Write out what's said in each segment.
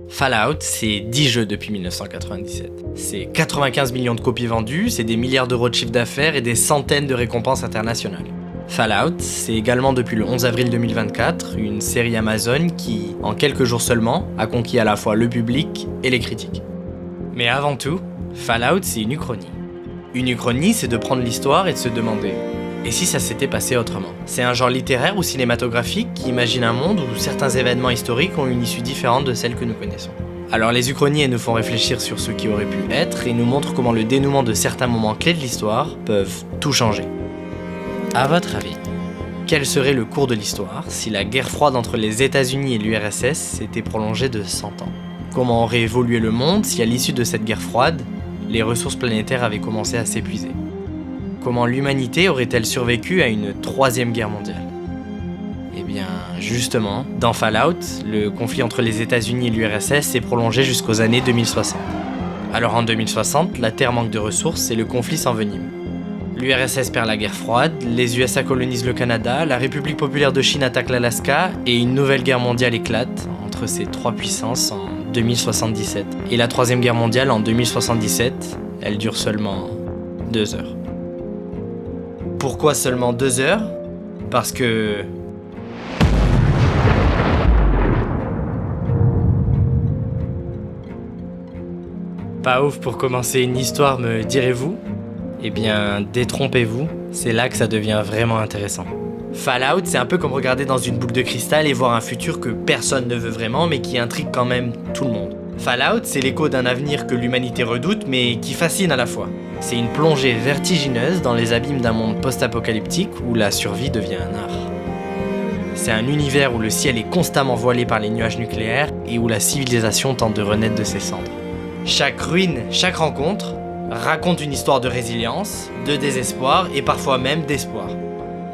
Fallout, c'est 10 jeux depuis 1997. C'est 95 millions de copies vendues, c'est des milliards d'euros de chiffre d'affaires et des centaines de récompenses internationales. Fallout, c'est également depuis le 11 avril 2024, une série Amazon qui, en quelques jours seulement, a conquis à la fois le public et les critiques. Mais avant tout, Fallout, c'est une uchronie. Une uchronie, c'est de prendre l'histoire et de se demander « et si ça s'était passé autrement ?» C'est un genre littéraire ou cinématographique qui imagine un monde où certains événements historiques ont une issue différente de celle que nous connaissons. Alors les uchronies nous font réfléchir sur ce qui aurait pu être et nous montrent comment le dénouement de certains moments clés de l'histoire peuvent tout changer. À votre avis, quel serait le cours de l'histoire si la guerre froide entre les États-Unis et l'URSS s'était prolongée de 100 ans ? Comment aurait évolué le monde si à l'issue de cette guerre froide, les ressources planétaires avaient commencé à s'épuiser ? Comment l'humanité aurait-elle survécu à une troisième guerre mondiale ? Eh bien, justement, dans Fallout, le conflit entre les États-Unis et l'URSS s'est prolongé jusqu'aux années 2060. Alors en 2060, la Terre manque de ressources et le conflit s'envenime. L'URSS perd la guerre froide, les USA colonisent le Canada, la République populaire de Chine attaque l'Alaska et une nouvelle guerre mondiale éclate entre ces trois puissances en 2077. Et la troisième guerre mondiale en 2077, elle dure seulement 2 heures. Pourquoi seulement 2 heures ? Parce que... Pas ouf pour commencer une histoire, me direz-vous ? Eh bien, détrompez-vous, c'est là que ça devient vraiment intéressant. Fallout, c'est un peu comme regarder dans une boule de cristal et voir un futur que personne ne veut vraiment, mais qui intrigue quand même tout le monde. Fallout, c'est l'écho d'un avenir que l'humanité redoute, mais qui fascine à la fois. C'est une plongée vertigineuse dans les abîmes d'un monde post-apocalyptique où la survie devient un art. C'est un univers où le ciel est constamment voilé par les nuages nucléaires et où la civilisation tente de renaître de ses cendres. Chaque ruine, chaque rencontre, raconte une histoire de résilience, de désespoir et parfois même d'espoir.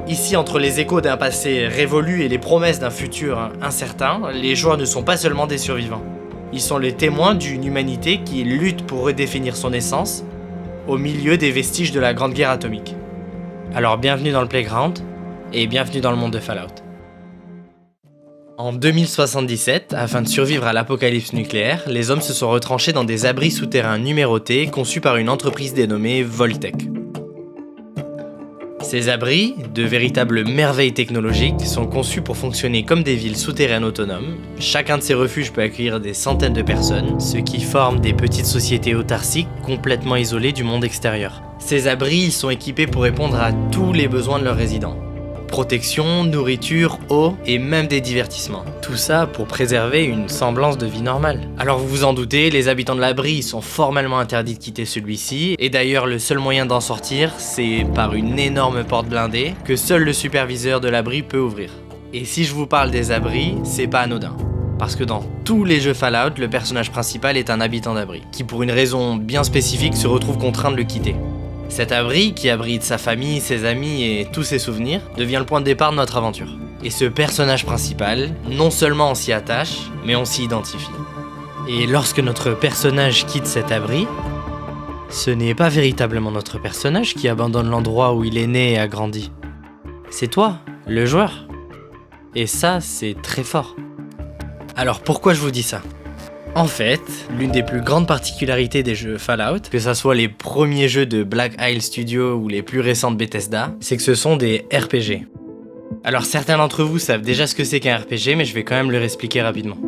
Ici, entre les échos d'un passé révolu et les promesses d'un futur incertain, les joueurs ne sont pas seulement des survivants. Ils sont les témoins d'une humanité qui lutte pour redéfinir son essence au milieu des vestiges de la Grande Guerre atomique. Alors bienvenue dans le Playground et bienvenue dans le monde de Fallout. En 2077, afin de survivre à l'apocalypse nucléaire, les hommes se sont retranchés dans des abris souterrains numérotés conçus par une entreprise dénommée Voltec. Ces abris, de véritables merveilles technologiques, sont conçus pour fonctionner comme des villes souterraines autonomes. Chacun de ces refuges peut accueillir des centaines de personnes, ce qui forme des petites sociétés autarciques complètement isolées du monde extérieur. Ces abris, ils sont équipés pour répondre à tous les besoins de leurs résidents. Protection, nourriture, eau et même des divertissements. Tout ça pour préserver une semblance de vie normale. Alors vous vous en doutez, les habitants de l'abri sont formellement interdits de quitter celui-ci, et d'ailleurs le seul moyen d'en sortir, c'est par une énorme porte blindée que seul le superviseur de l'abri peut ouvrir. Et si je vous parle des abris, c'est pas anodin. Parce que dans tous les jeux Fallout, le personnage principal est un habitant d'abri, qui pour une raison bien spécifique se retrouve contraint de le quitter. Cet abri, qui abrite sa famille, ses amis et tous ses souvenirs, devient le point de départ de notre aventure. Et ce personnage principal, non seulement on s'y attache, mais on s'y identifie. Et lorsque notre personnage quitte cet abri, ce n'est pas véritablement notre personnage qui abandonne l'endroit où il est né et a grandi. C'est toi, le joueur. Et ça, c'est très fort. Alors pourquoi je vous dis ça ? En fait, l'une des plus grandes particularités des jeux Fallout, que ça soit les premiers jeux de Black Isle Studio ou les plus récents de Bethesda, c'est que ce sont des RPG. Alors certains d'entre vous savent déjà ce que c'est qu'un RPG, mais je vais quand même leur expliquer rapidement.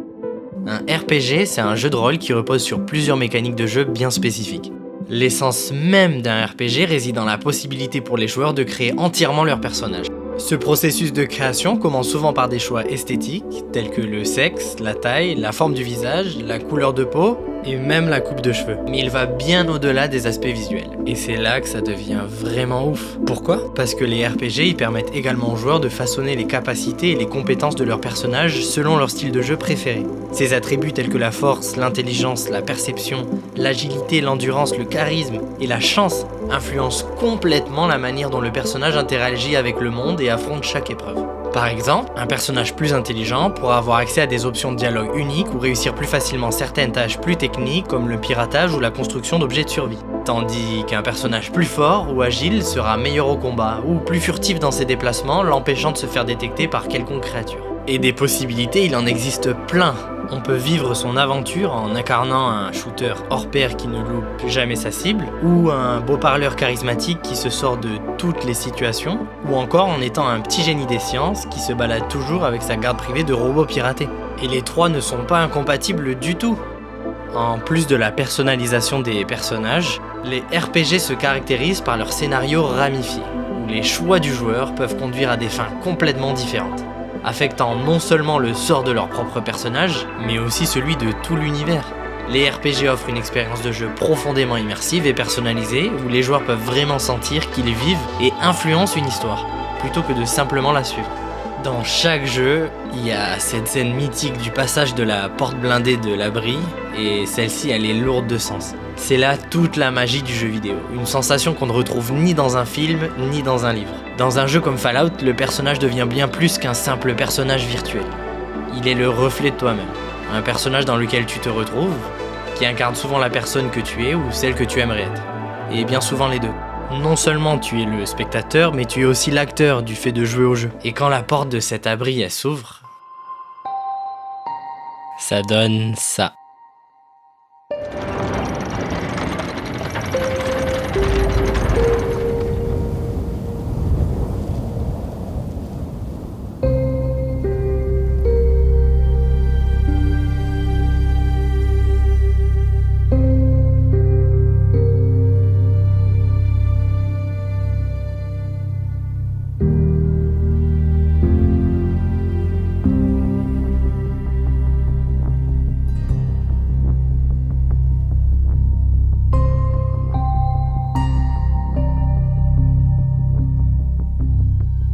Un RPG, c'est un jeu de rôle qui repose sur plusieurs mécaniques de jeu bien spécifiques. L'essence même d'un RPG réside dans la possibilité pour les joueurs de créer entièrement leur personnage. Ce processus de création commence souvent par des choix esthétiques, tels que le sexe, la taille, la forme du visage, la couleur de peau et même la coupe de cheveux. Mais il va bien au-delà des aspects visuels. Et c'est là que ça devient vraiment ouf. Pourquoi ? Parce que les RPG ils permettent également aux joueurs de façonner les capacités et les compétences de leur personnage selon leur style de jeu préféré. Ces attributs tels que la force, l'intelligence, la perception, l'agilité, l'endurance, le charisme et la chance influencent complètement la manière dont le personnage interagit avec le monde et affronte chaque épreuve. Par exemple, un personnage plus intelligent pourra avoir accès à des options de dialogue uniques ou réussir plus facilement certaines tâches plus techniques comme le piratage ou la construction d'objets de survie. Tandis qu'un personnage plus fort ou agile sera meilleur au combat ou plus furtif dans ses déplacements, l'empêchant de se faire détecter par quelconque créature. Et des possibilités, il en existe plein. On peut vivre son aventure en incarnant un shooter hors pair qui ne loupe jamais sa cible, ou un beau parleur charismatique qui se sort de toutes les situations, ou encore en étant un petit génie des sciences qui se balade toujours avec sa garde privée de robots piratés. Et les trois ne sont pas incompatibles du tout. En plus de la personnalisation des personnages, les RPG se caractérisent par leur scénario ramifié, où les choix du joueur peuvent conduire à des fins complètement différentes, affectant non seulement le sort de leur propre personnage, mais aussi celui de tout l'univers. Les RPG offrent une expérience de jeu profondément immersive et personnalisée, où les joueurs peuvent vraiment sentir qu'ils vivent et influencent une histoire, plutôt que de simplement la suivre. Dans chaque jeu, il y a cette scène mythique du passage de la porte blindée de l'abri, et celle-ci elle est lourde de sens. C'est là toute la magie du jeu vidéo, une sensation qu'on ne retrouve ni dans un film, ni dans un livre. Dans un jeu comme Fallout, le personnage devient bien plus qu'un simple personnage virtuel. Il est le reflet de toi-même, un personnage dans lequel tu te retrouves, qui incarne souvent la personne que tu es ou celle que tu aimerais être. Et bien souvent les deux. Non seulement tu es le spectateur, mais tu es aussi l'acteur du fait de jouer au jeu. Et quand la porte de cet abri elle s'ouvre, ça donne ça.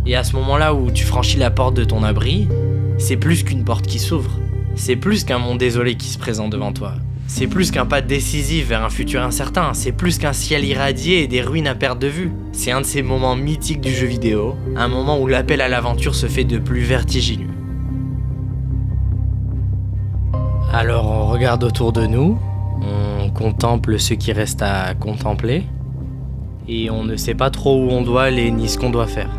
Et à ce moment-là où tu franchis la porte de ton abri, c'est plus qu'une porte qui s'ouvre. C'est plus qu'un monde désolé qui se présente devant toi. C'est plus qu'un pas décisif vers un futur incertain. C'est plus qu'un ciel irradié et des ruines à perte de vue. C'est un de ces moments mythiques du jeu vidéo, un moment où l'appel à l'aventure se fait de plus vertigineux. Alors on regarde autour de nous, on contemple ce qui reste à contempler, et on ne sait pas trop où on doit aller ni ce qu'on doit faire.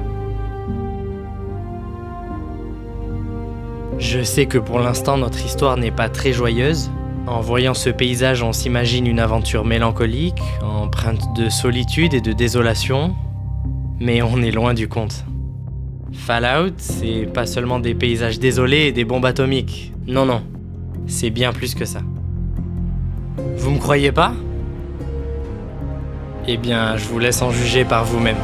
Je sais que pour l'instant notre histoire n'est pas très joyeuse. En voyant ce paysage, on s'imagine une aventure mélancolique, empreinte de solitude et de désolation, mais on est loin du compte. Fallout, c'est pas seulement des paysages désolés et des bombes atomiques. Non, non, c'est bien plus que ça. Vous me croyez pas ? Eh bien, je vous laisse en juger par vous-même.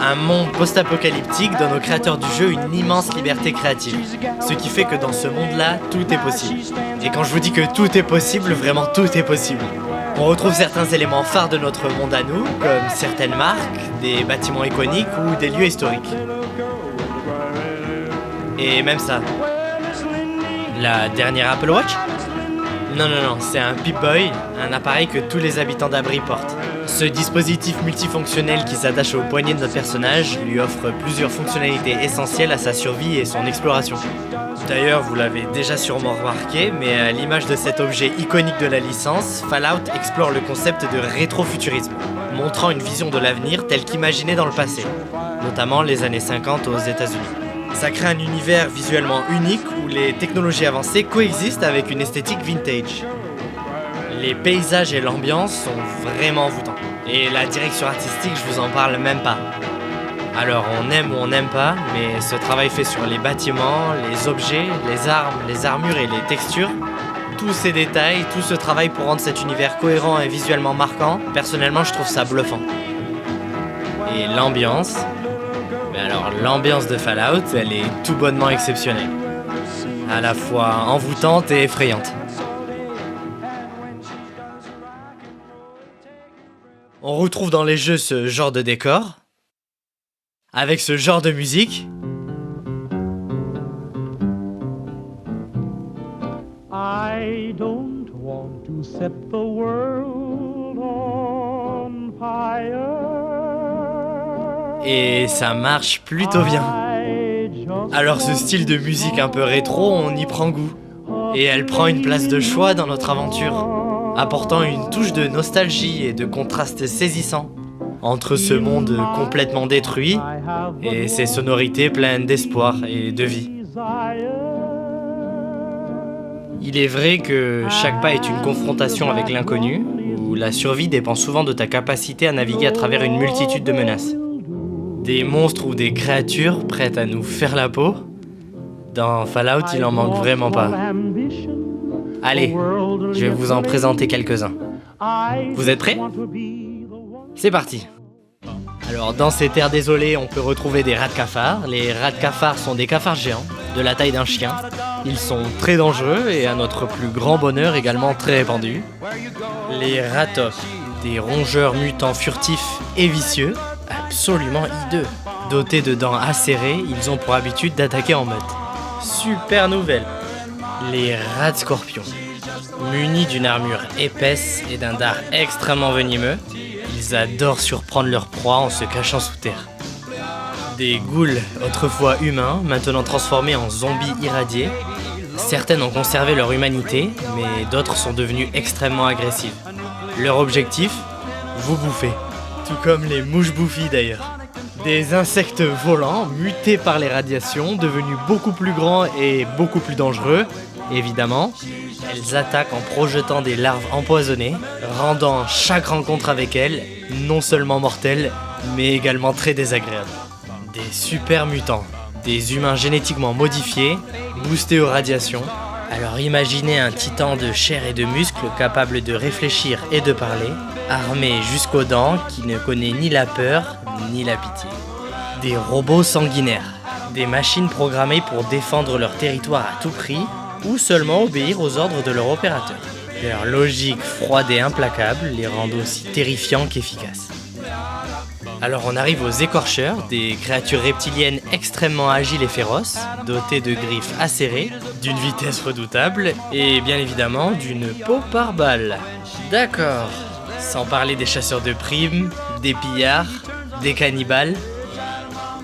Un monde post-apocalyptique donne aux créateurs du jeu une immense liberté créative. Ce qui fait que dans ce monde-là, tout est possible. Et quand je vous dis que tout est possible, vraiment tout est possible. On retrouve certains éléments phares de notre monde à nous, comme certaines marques, des bâtiments iconiques ou des lieux historiques. Et même ça. La dernière Apple Watch ? Non, c'est un Pip-Boy, un appareil que tous les habitants d'Abri portent. Ce dispositif multifonctionnel qui s'attache au poignet de notre personnage lui offre plusieurs fonctionnalités essentielles à sa survie et son exploration. D'ailleurs, vous l'avez déjà sûrement remarqué, mais à l'image de cet objet iconique de la licence, Fallout explore le concept de rétrofuturisme, montrant une vision de l'avenir telle qu'imaginée dans le passé, notamment les années 50 aux États-Unis. Ça crée un univers visuellement unique où les technologies avancées coexistent avec une esthétique vintage. Les paysages et l'ambiance sont vraiment envoûtants. Et la direction artistique, je vous en parle même pas. Alors on aime ou on n'aime pas, mais ce travail fait sur les bâtiments, les objets, les armes, les armures et les textures, Tous ces détails, tout ce travail pour rendre cet univers cohérent et visuellement marquant, personnellement je trouve ça bluffant. Et l'ambiance, mais alors l'ambiance de Fallout, elle est tout bonnement exceptionnelle. À la fois envoûtante et effrayante. On retrouve dans les jeux ce genre de décor, avec ce genre de musique. I don't want to set the world on fire. Et ça marche plutôt bien. Alors ce style de musique un peu rétro, on y prend goût. Et elle prend une place de choix dans notre aventure, apportant une touche de nostalgie et de contraste saisissant entre ce monde complètement détruit et ces sonorités pleines d'espoir et de vie. Il est vrai que chaque pas est une confrontation avec l'inconnu, où la survie dépend souvent de ta capacité à naviguer à travers une multitude de menaces. Des monstres ou des créatures prêtes à nous faire la peau. Dans Fallout, il en manque vraiment pas. Allez, je vais vous en présenter quelques-uns. Vous êtes prêts ? C'est parti. Alors, dans ces terres désolées, on peut retrouver des rats de cafards. Les rats de cafards sont des cafards géants, de la taille d'un chien. Ils sont très dangereux et à notre plus grand bonheur également très répandus. Les ratops, des rongeurs mutants furtifs et vicieux, absolument hideux. Dotés de dents acérées, ils ont pour habitude d'attaquer en meute. Super nouvelle. Les rats de scorpions. Munis d'une armure épaisse et d'un dard extrêmement venimeux, ils adorent surprendre leur proie en se cachant sous terre. Des ghouls, autrefois humains, maintenant transformés en zombies irradiés. Certaines ont conservé leur humanité, mais d'autres sont devenues extrêmement agressives. Leur objectif ? Vous bouffer. Tout comme les mouches bouffies d'ailleurs. Des insectes volants, mutés par les radiations, devenus beaucoup plus grands et beaucoup plus dangereux. Évidemment, elles attaquent en projetant des larves empoisonnées, rendant chaque rencontre avec elles non seulement mortelle, mais également très désagréable. Des super mutants, des humains génétiquement modifiés, boostés aux radiations. Alors imaginez un titan de chair et de muscles capable de réfléchir et de parler, armé jusqu'aux dents, qui ne connaît ni la peur ni la pitié. Des robots sanguinaires, des machines programmées pour défendre leur territoire à tout prix, ou seulement obéir aux ordres de leur opérateur. Leur logique froide et implacable les rend aussi terrifiants qu'efficaces. Alors on arrive aux écorcheurs, des créatures reptiliennes extrêmement agiles et féroces, dotées de griffes acérées, d'une vitesse redoutable et bien évidemment d'une peau par balle. D'accord, sans parler des chasseurs de primes, des pillards, des cannibales,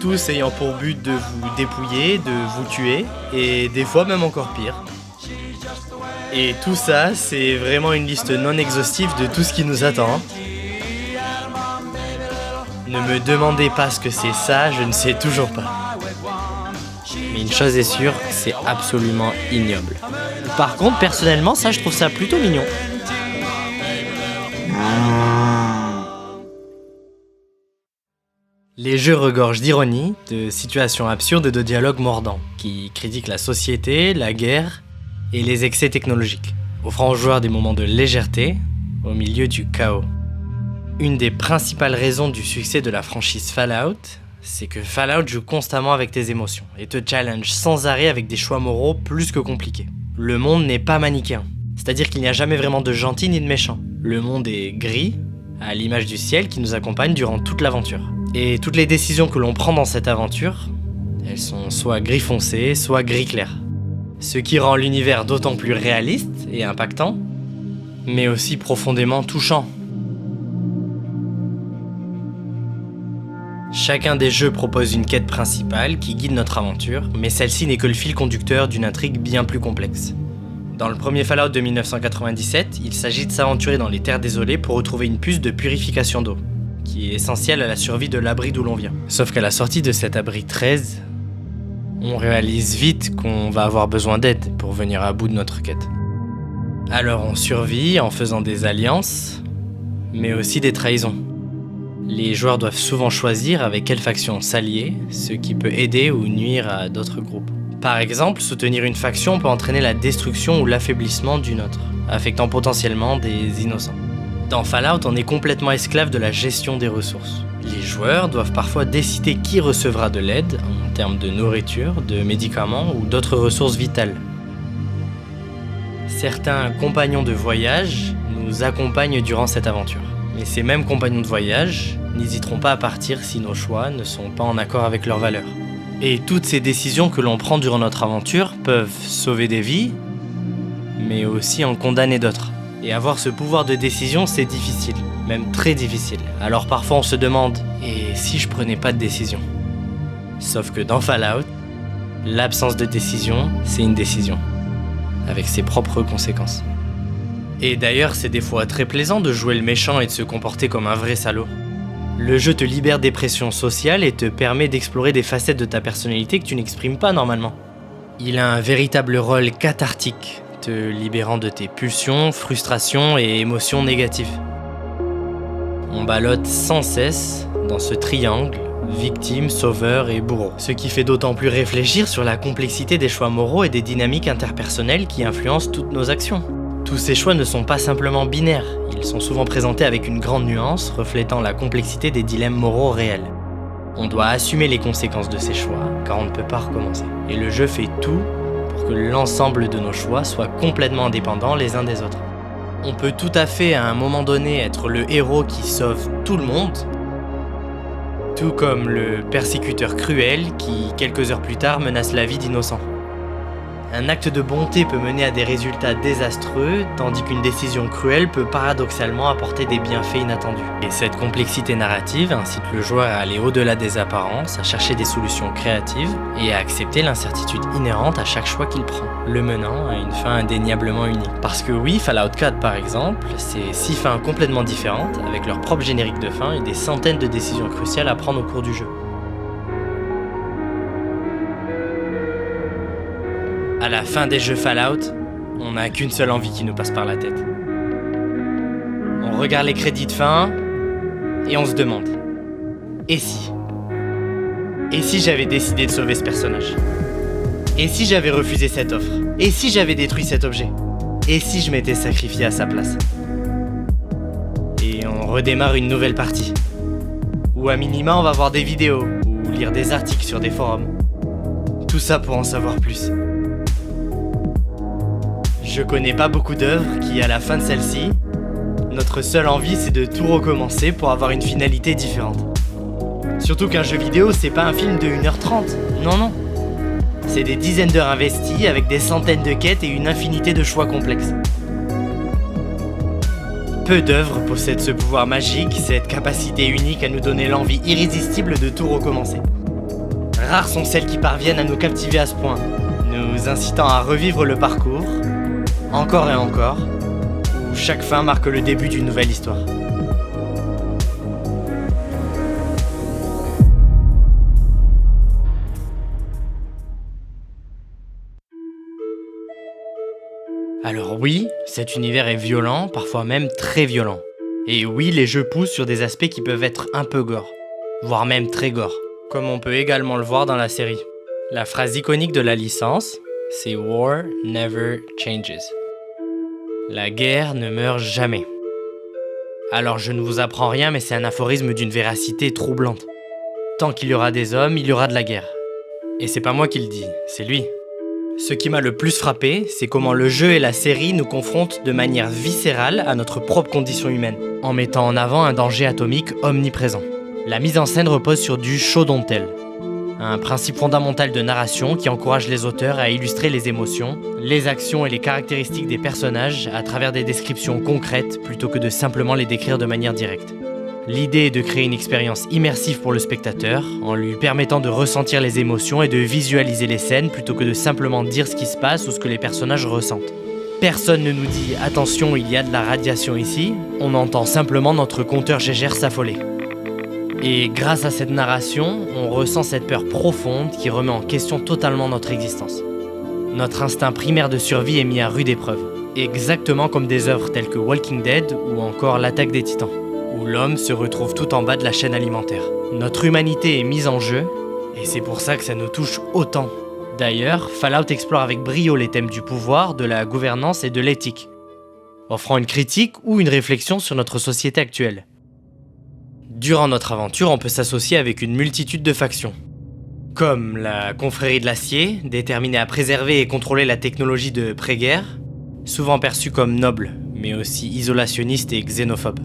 tous ayant pour but de vous dépouiller, de vous tuer et des fois même encore pire. Et tout ça, c'est vraiment une liste non exhaustive de tout ce qui nous attend. Ne me demandez pas ce que c'est ça, je ne sais toujours pas. Mais une chose est sûre, c'est absolument ignoble. Par contre, personnellement, ça, je trouve ça plutôt mignon. Les jeux regorgent d'ironie, de situations absurdes et de dialogues mordants, qui critiquent la société, la guerre et les excès technologiques, offrant aux joueurs des moments de légèreté au milieu du chaos. Une des principales raisons du succès de la franchise Fallout, c'est que Fallout joue constamment avec tes émotions et te challenge sans arrêt avec des choix moraux plus que compliqués. Le monde n'est pas manichéen, c'est-à-dire qu'il n'y a jamais vraiment de gentils ni de méchants. Le monde est gris, à l'image du ciel qui nous accompagne durant toute l'aventure. Et toutes les décisions que l'on prend dans cette aventure, elles sont soit gris foncé, soit gris clair. Ce qui rend l'univers d'autant plus réaliste et impactant, mais aussi profondément touchant. Chacun des jeux propose une quête principale qui guide notre aventure, mais celle-ci n'est que le fil conducteur d'une intrigue bien plus complexe. Dans le premier Fallout de 1997, il s'agit de s'aventurer dans les terres désolées pour retrouver une puce de purification d'eau, qui est essentielle à la survie de l'abri d'où l'on vient. Sauf qu'à la sortie de cet abri 13, on réalise vite qu'on va avoir besoin d'aide pour venir à bout de notre quête. Alors on survit en faisant des alliances, mais aussi des trahisons. Les joueurs doivent souvent choisir avec quelle faction s'allier, ce qui peut aider ou nuire à d'autres groupes. Par exemple, soutenir une faction peut entraîner la destruction ou l'affaiblissement d'une autre, affectant potentiellement des innocents. Dans Fallout, on est complètement esclave de la gestion des ressources. Les joueurs doivent parfois décider qui recevra de l'aide en termes de nourriture, de médicaments ou d'autres ressources vitales. Certains compagnons de voyage nous accompagnent durant cette aventure. Mais ces mêmes compagnons de voyage n'hésiteront pas à partir si nos choix ne sont pas en accord avec leurs valeurs. Et toutes ces décisions que l'on prend durant notre aventure peuvent sauver des vies, mais aussi en condamner d'autres. Et avoir ce pouvoir de décision, c'est difficile, même très difficile. Alors parfois on se demande, et si je prenais pas de décision ? Sauf que dans Fallout, l'absence de décision, c'est une décision, avec ses propres conséquences. Et d'ailleurs, c'est des fois très plaisant de jouer le méchant et de se comporter comme un vrai salaud. Le jeu te libère des pressions sociales et te permet d'explorer des facettes de ta personnalité que tu n'exprimes pas normalement. Il a un véritable rôle cathartique, te libérant de tes pulsions, frustrations et émotions négatives. On ballotte sans cesse dans ce triangle, victime, sauveur et bourreau. Ce qui fait d'autant plus réfléchir sur la complexité des choix moraux et des dynamiques interpersonnelles qui influencent toutes nos actions. Tous ces choix ne sont pas simplement binaires, ils sont souvent présentés avec une grande nuance, reflétant la complexité des dilemmes moraux réels. On doit assumer les conséquences de ces choix, car on ne peut pas recommencer. Et le jeu fait tout pour que l'ensemble de nos choix soient complètement indépendants les uns des autres. On peut tout à fait à un moment donné être le héros qui sauve tout le monde, tout comme le persécuteur cruel qui, quelques heures plus tard, menace la vie d'innocents. Un acte de bonté peut mener à des résultats désastreux, tandis qu'une décision cruelle peut paradoxalement apporter des bienfaits inattendus. Et cette complexité narrative incite le joueur à aller au-delà des apparences, à chercher des solutions créatives et à accepter l'incertitude inhérente à chaque choix qu'il prend, le menant à une fin indéniablement unique. Parce que oui, Fallout 4 par exemple, c'est 6 fins complètement différentes, avec leur propre générique de fin et des centaines de décisions cruciales à prendre au cours du jeu. À la fin des jeux Fallout, on n'a qu'une seule envie qui nous passe par la tête. On regarde les crédits de fin et on se demande, et si ? Et si j'avais décidé de sauver ce personnage ? Et si j'avais refusé cette offre ? Et si j'avais détruit cet objet ? Et si je m'étais sacrifié à sa place ? Et on redémarre une nouvelle partie. Ou à minima, on va voir des vidéos ou lire des articles sur des forums. Tout ça pour en savoir plus. Je connais pas beaucoup d'œuvres qui, à la fin de celle-ci, notre seule envie c'est de tout recommencer pour avoir une finalité différente. Surtout qu'un jeu vidéo c'est pas un film de 1h30, non. C'est des dizaines d'heures investies avec des centaines de quêtes et une infinité de choix complexes. Peu d'œuvres possèdent ce pouvoir magique, cette capacité unique à nous donner l'envie irrésistible de tout recommencer. Rares sont celles qui parviennent à nous captiver à ce point, nous incitant à revivre le parcours, encore et encore, où chaque fin marque le début d'une nouvelle histoire. Alors oui, cet univers est violent, parfois même très violent. Et oui, les jeux poussent sur des aspects qui peuvent être un peu gore, voire même très gore, comme on peut également le voir dans la série. La phrase iconique de la licence, c'est « War never changes ». La guerre ne meurt jamais. Alors je ne vous apprends rien, mais c'est un aphorisme d'une véracité troublante. Tant qu'il y aura des hommes, il y aura de la guerre. Et c'est pas moi qui le dis, c'est lui. Ce qui m'a le plus frappé, c'est comment le jeu et la série nous confrontent de manière viscérale à notre propre condition humaine, en mettant en avant un danger atomique omniprésent. La mise en scène repose sur du show don't tell, un principe fondamental de narration qui encourage les auteurs à illustrer les émotions, les actions et les caractéristiques des personnages à travers des descriptions concrètes plutôt que de simplement les décrire de manière directe. L'idée est de créer une expérience immersive pour le spectateur, en lui permettant de ressentir les émotions et de visualiser les scènes plutôt que de simplement dire ce qui se passe ou ce que les personnages ressentent. Personne ne nous dit « attention, il y a de la radiation ici », on entend simplement notre compteur Gégère s'affoler. Et grâce à cette narration, on ressent cette peur profonde qui remet en question totalement notre existence. Notre instinct primaire de survie est mis à rude épreuve, exactement comme des œuvres telles que Walking Dead ou encore L'Attaque des Titans, où l'homme se retrouve tout en bas de la chaîne alimentaire. Notre humanité est mise en jeu, et c'est pour ça que ça nous touche autant, D'ailleurs, Fallout explore avec brio les thèmes du pouvoir, de la gouvernance et de l'éthique, offrant une critique ou une réflexion sur notre société actuelle. Durant notre aventure, on peut s'associer avec une multitude de factions, comme la confrérie de l'acier, déterminée à préserver et contrôler la technologie de pré-guerre, souvent perçue comme noble, mais aussi isolationniste et xénophobe.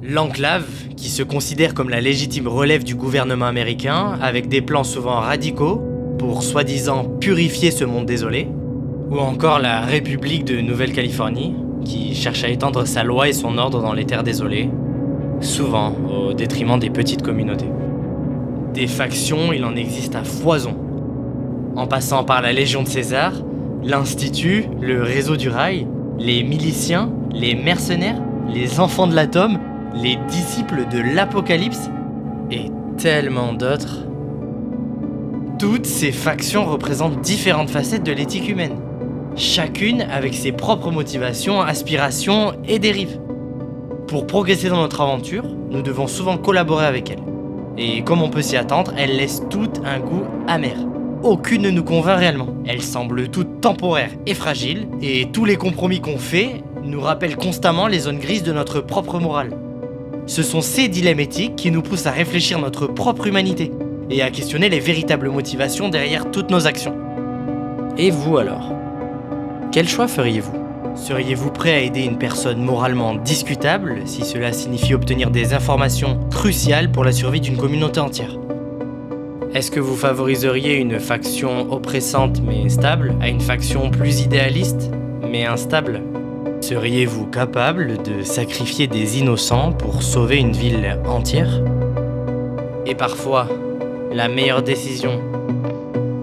L'Enclave, qui se considère comme la légitime relève du gouvernement américain, avec des plans souvent radicaux pour soi-disant purifier ce monde désolé, ou encore la République de Nouvelle-Californie, qui cherche à étendre sa loi et son ordre dans les terres désolées, souvent au détriment des petites communautés. Des factions, il en existe à foison, en passant par la Légion de César, l'Institut, le Réseau du Rail, les miliciens, les mercenaires, les enfants de l'atome, les disciples de l'Apocalypse, et tellement d'autres. Toutes ces factions représentent différentes facettes de l'éthique humaine, chacune avec ses propres motivations, aspirations et dérives. Pour progresser dans notre aventure, nous devons souvent collaborer avec elles. Et comme on peut s'y attendre, elles laissent toutes un goût amer. Aucune ne nous convainc réellement. Elles semblent toutes temporaires et fragiles, et tous les compromis qu'on fait nous rappellent constamment les zones grises de notre propre morale. Ce sont ces dilemmes éthiques qui nous poussent à réfléchir notre propre humanité, et à questionner les véritables motivations derrière toutes nos actions. Et vous alors ? Quel choix feriez-vous ? Seriez-vous prêt à aider une personne moralement discutable si cela signifie obtenir des informations cruciales pour la survie d'une communauté entière ? Est-ce que vous favoriseriez une faction oppressante mais stable à une faction plus idéaliste mais instable ? Seriez-vous capable de sacrifier des innocents pour sauver une ville entière ? Et parfois, la meilleure décision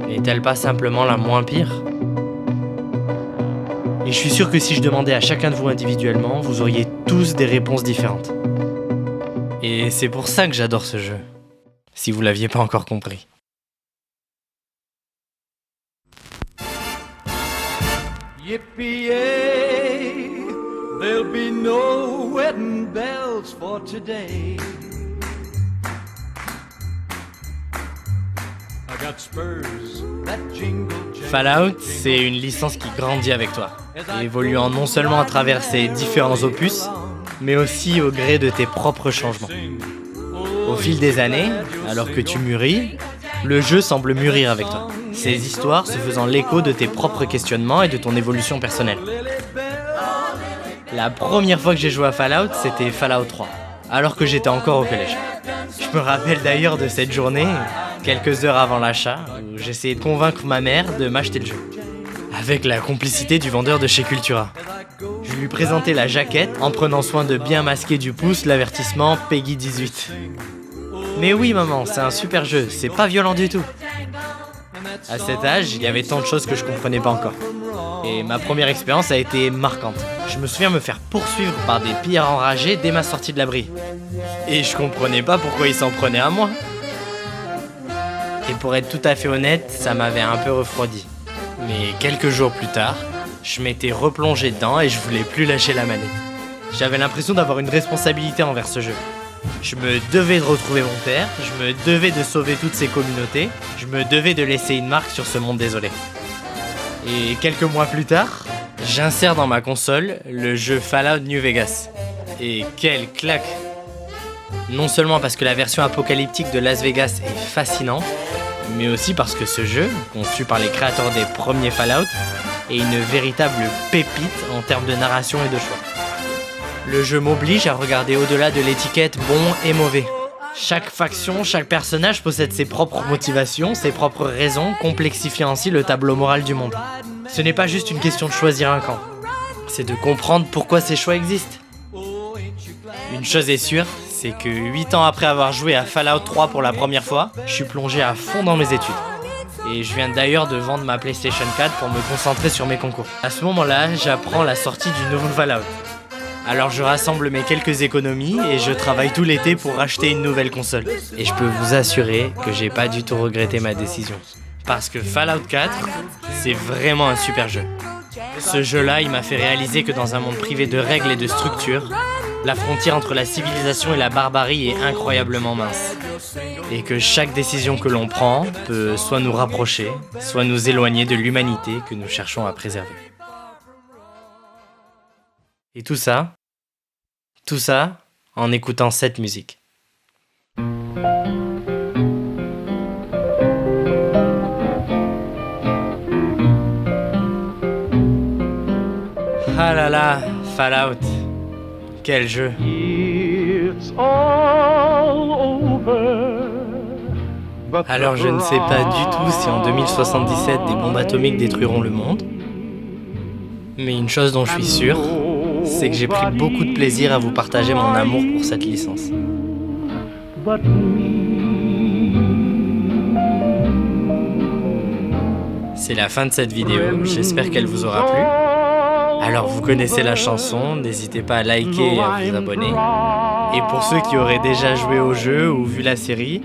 n'est-elle pas simplement la moins pire ? Et je suis sûr que si je demandais à chacun de vous individuellement, vous auriez tous des réponses différentes. Et c'est pour ça que j'adore ce jeu, si vous l'aviez pas encore compris. Yippee-yay, there'll be no wedding bells for today. I got spurs that jingle. Fallout, c'est une licence qui grandit avec toi, évoluant non seulement à travers ses différents opus, mais aussi au gré de tes propres changements. Au fil des années, alors que tu mûris, le jeu semble mûrir avec toi, ces histoires se faisant l'écho de tes propres questionnements et de ton évolution personnelle. La première fois que j'ai joué à Fallout, c'était Fallout 3, alors que j'étais encore au collège. Je me rappelle d'ailleurs de cette journée, quelques heures avant l'achat, où j'essayais de convaincre ma mère de m'acheter le jeu, avec la complicité du vendeur de chez Cultura. Je lui présentais la jaquette en prenant soin de bien masquer du pouce l'avertissement Peggy 18. Mais oui maman, c'est un super jeu, c'est pas violent du tout. À cet âge, il y avait tant de choses que je comprenais pas encore. Et ma première expérience a été marquante. Je me souviens me faire poursuivre par des pillards enragés dès ma sortie de l'abri. Et je comprenais pas pourquoi ils s'en prenaient à moi. Et pour être tout à fait honnête, ça m'avait un peu refroidi. Mais quelques jours plus tard, je m'étais replongé dedans et je voulais plus lâcher la manette. J'avais l'impression d'avoir une responsabilité envers ce jeu. Je me devais de retrouver mon père, je me devais de sauver toutes ces communautés, je me devais de laisser une marque sur ce monde désolé. Et quelques mois plus tard, j'insère dans ma console le jeu Fallout New Vegas. Et quelle claque! Non seulement parce que la version apocalyptique de Las Vegas est fascinante, mais aussi parce que ce jeu, conçu par les créateurs des premiers Fallout, est une véritable pépite en termes de narration et de choix. Le jeu m'oblige à regarder au-delà de l'étiquette bon et mauvais. Chaque faction, chaque personnage possède ses propres motivations, ses propres raisons, complexifiant ainsi le tableau moral du monde. Ce n'est pas juste une question de choisir un camp, c'est de comprendre pourquoi ces choix existent. Une chose est sûre, c'est que 8 ans après avoir joué à Fallout 3 pour la première fois, je suis plongé à fond dans mes études. Et je viens d'ailleurs de vendre ma PlayStation 4 pour me concentrer sur mes concours. À ce moment-là, j'apprends la sortie du nouveau Fallout. Alors je rassemble mes quelques économies et je travaille tout l'été pour racheter une nouvelle console. Et je peux vous assurer que j'ai pas du tout regretté ma décision. Parce que Fallout 4, c'est vraiment un super jeu. Ce jeu-là, il m'a fait réaliser que dans un monde privé de règles et de structures, La frontière entre la civilisation et la barbarie est incroyablement mince. Et que chaque décision que l'on prend peut soit nous rapprocher, soit nous éloigner de l'humanité que nous cherchons à préserver. Et tout ça en écoutant cette musique. Ah là là, Fallout. Quel jeu. Alors je ne sais pas du tout si en 2077 des bombes atomiques détruiront le monde. Mais une chose dont je suis sûr, c'est que j'ai pris beaucoup de plaisir à vous partager mon amour pour cette licence. C'est la fin de cette vidéo, j'espère qu'elle vous aura plu. Alors vous connaissez la chanson, n'hésitez pas à liker et à vous abonner. Et pour ceux qui auraient déjà joué au jeu ou vu la série,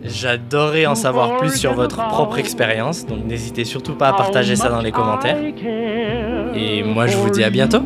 j'adorerais en savoir plus sur votre propre expérience, donc n'hésitez surtout pas à partager ça dans les commentaires. Et moi je vous dis à bientôt.